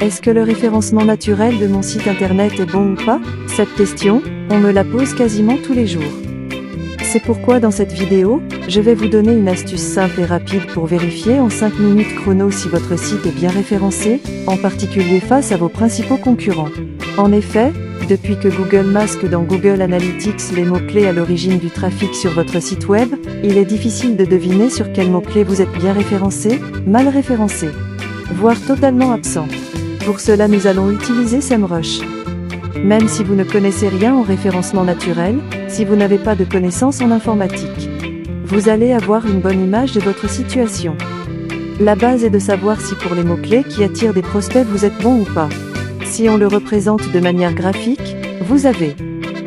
Est-ce que le référencement naturel de mon site internet est bon ou pas? Cette question, on me la pose quasiment tous les jours. C'est pourquoi dans cette vidéo, je vais vous donner une astuce simple et rapide pour vérifier en 5 minutes chrono si votre site est bien référencé, en particulier face à vos principaux concurrents. En effet, depuis que Google masque dans Google Analytics les mots-clés à l'origine du trafic sur votre site web, il est difficile de deviner sur quels mots-clés vous êtes bien référencé, mal référencé, voire totalement absent. Pour cela nous allons utiliser SEMrush. Même si vous ne connaissez rien en référencement naturel, si vous n'avez pas de connaissances en informatique, vous allez avoir une bonne image de votre situation. La base est de savoir si pour les mots-clés qui attirent des prospects vous êtes bon ou pas. Si on le représente de manière graphique, vous avez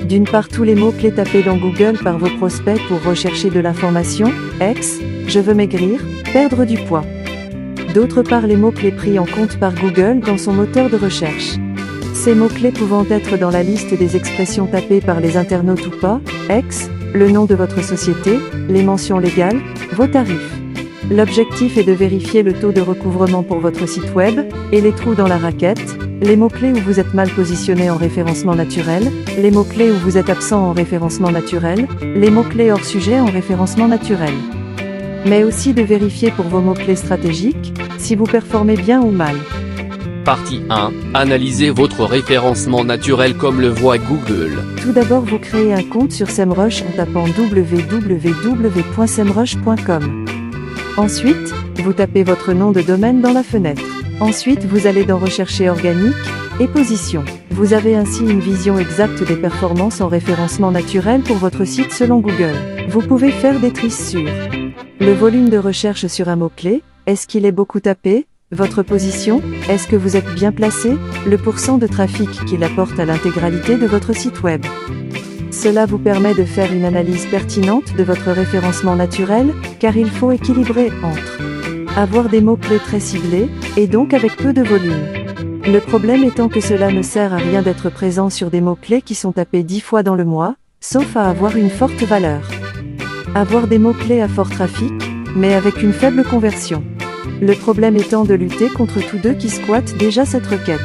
d'une part tous les mots-clés tapés dans Google par vos prospects pour rechercher de l'information, ex, je veux maigrir, perdre du poids. D'autre part les mots-clés pris en compte par Google dans son moteur de recherche. Ces mots-clés pouvant être dans la liste des expressions tapées par les internautes ou pas, ex, le nom de votre société, les mentions légales, vos tarifs. L'objectif est de vérifier le taux de recouvrement pour votre site web, et les trous dans la raquette, les mots-clés où vous êtes mal positionné en référencement naturel, les mots-clés où vous êtes absent en référencement naturel, les mots-clés hors sujet en référencement naturel. Mais aussi de vérifier pour vos mots-clés stratégiques, si vous performez bien ou mal. Partie 1. Analysez votre référencement naturel comme le voit Google. Tout d'abord vous créez un compte sur SEMrush en tapant www.semrush.com. Ensuite, vous tapez votre nom de domaine dans la fenêtre. Ensuite vous allez dans Rechercher organique et Position. Vous avez ainsi une vision exacte des performances en référencement naturel pour votre site selon Google. Vous pouvez faire des tristes sur le volume de recherche sur un mot-clé, est-ce qu'il est beaucoup tapé? Votre position, est-ce que vous êtes bien placé? Le pourcent de trafic qu'il apporte à l'intégralité de votre site web. Cela vous permet de faire une analyse pertinente de votre référencement naturel, car il faut équilibrer entre avoir des mots-clés très ciblés, et donc avec peu de volume. Le problème étant que cela ne sert à rien d'être présent sur des mots-clés qui sont tapés 10 fois dans le mois, sauf à avoir une forte valeur. Avoir des mots-clés à fort trafic, mais avec une faible conversion. Le problème étant de lutter contre tous deux qui squattent déjà cette requête.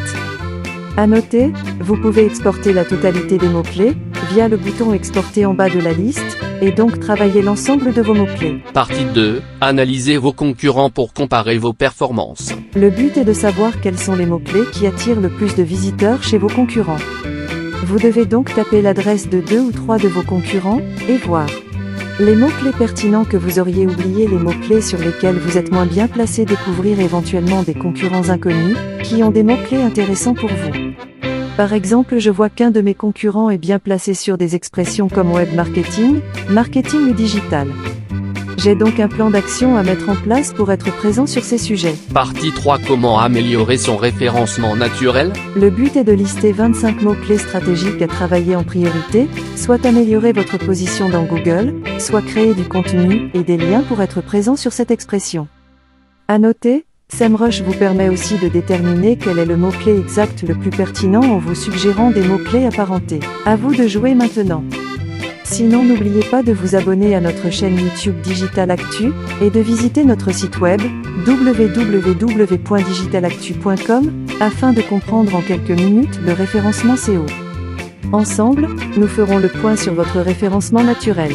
À noter, vous pouvez exporter la totalité des mots-clés, via le bouton exporter en bas de la liste, et donc travailler l'ensemble de vos mots-clés. Partie 2. Analysez vos concurrents pour comparer vos performances. Le but est de savoir quels sont les mots-clés qui attirent le plus de visiteurs chez vos concurrents. Vous devez donc taper l'adresse de 2 ou 3 de vos concurrents, et voir les mots-clés pertinents que vous auriez oubliés, les mots-clés sur lesquels vous êtes moins bien placé, découvrir éventuellement des concurrents inconnus, qui ont des mots-clés intéressants pour vous. Par exemple, je vois qu'un de mes concurrents est bien placé sur des expressions comme web marketing, marketing digital. J'ai donc un plan d'action à mettre en place pour être présent sur ces sujets. Partie 3. Comment améliorer son référencement naturel? Le but est de lister 25 mots-clés stratégiques à travailler en priorité, soit améliorer votre position dans Google, soit créer du contenu et des liens pour être présent sur cette expression. À noter, SEMrush vous permet aussi de déterminer quel est le mot-clé exact le plus pertinent en vous suggérant des mots-clés apparentés. À vous de jouer maintenant. Sinon n'oubliez pas de vous abonner à notre chaîne YouTube Digital Actu, et de visiter notre site web, www.digitalactu.com, afin de comprendre en quelques minutes le référencement SEO. Ensemble, nous ferons le point sur votre référencement naturel.